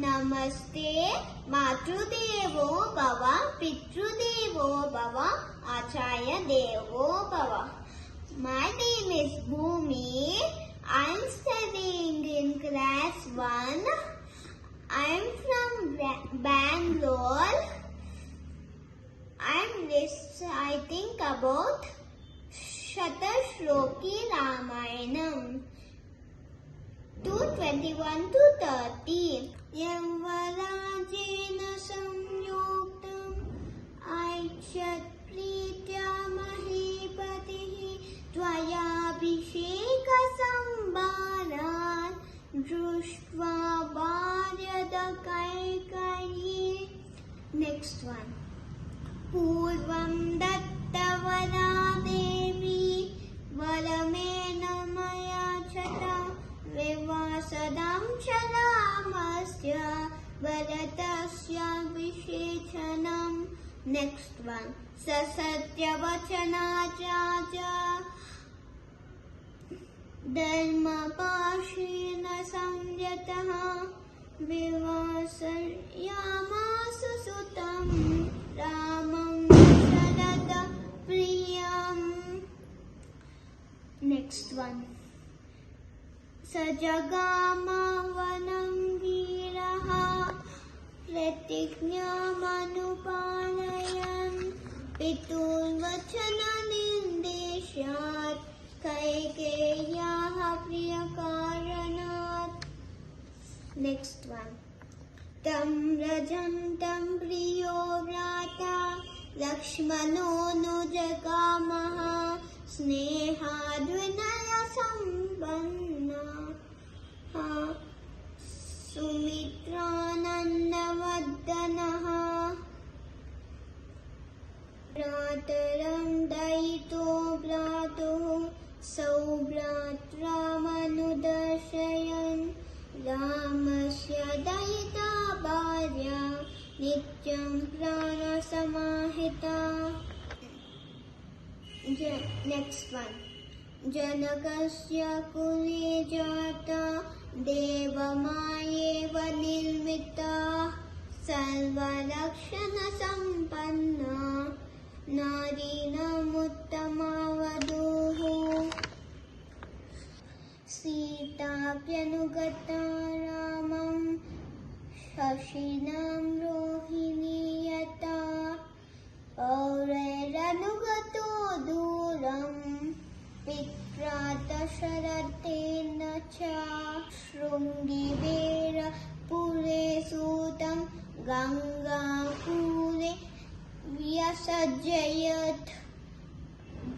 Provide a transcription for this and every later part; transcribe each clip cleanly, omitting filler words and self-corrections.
नमस्ते मातृदेवो भव पितृदेवो भव आचार्य देवो भव. My name is Bhumi. I am studying in class 1. I am from Bangalore. I am reciting about Shatashloki Ramayanam 2:21 to 30. Yavarajena samyuktam aichat प्रीत्या महीपतिः त्वयाभिषेक संभारान् दृष्ट्वा भार्यदकैकयी. Next one. पूर्वं दत्तवरा देवी वरमेण मया चत विवासदं च रामस्य भरतस्याभिषेचनम्. Next one. ससत्यवचनाचार्य धर्मपाशेन संयतः विवासयामास सुतं रामं शरद प्रियम्. Next one. स जगाम वनं वीरः प्रतिज्ञामनुपालयन् पितुर्वचननिर्देशात् कैकेय्याः प्रियकारणात्. Next one. तं रजन्तं प्रियो भ्राता लक्ष्मणो नु जगामः स्नेहाद्विनयसम्पन्नः सुमित्रानन्दवर्धनः. भ्रातरं दयितो भ्रातुः सौभ्रात्रामनुदर्शयन् रामस्य दयिता भार्या नित्यं प्राणसमाहिता. Next one. जनकस्य कुले जाता देवमायेव निर्मिता सर्वलक्षणसम्पन्ना नारीणामुत्तमा वधूः. सीताप्यनुगता रामं शशिनां रोहिणी यथा पौरैरनुगतो दूरं पित्रा दशरथेन च शृङ्गिवेरपुरे सूतं गङ्गापूरे व्यसज्जयत्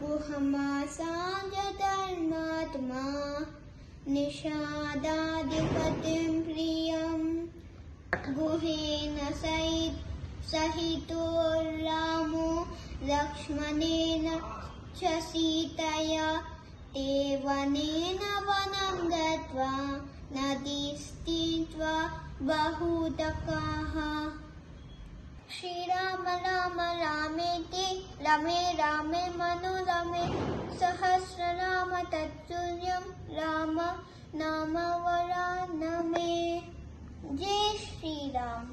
गुहमासाजधर्मात्मा निषादाधिपतिं प्रियम्. गुहेन सहितो रामो लक्ष्मणेन च सीतया ते वनेन वनं गत्वा नदीस्तीत्वा बहुतकाः. श्रीराम राम रामेति रमे रामे मनोरमे सहस्रनाम तत्तुल्यं राम नाम वरानने. जय श्री राम.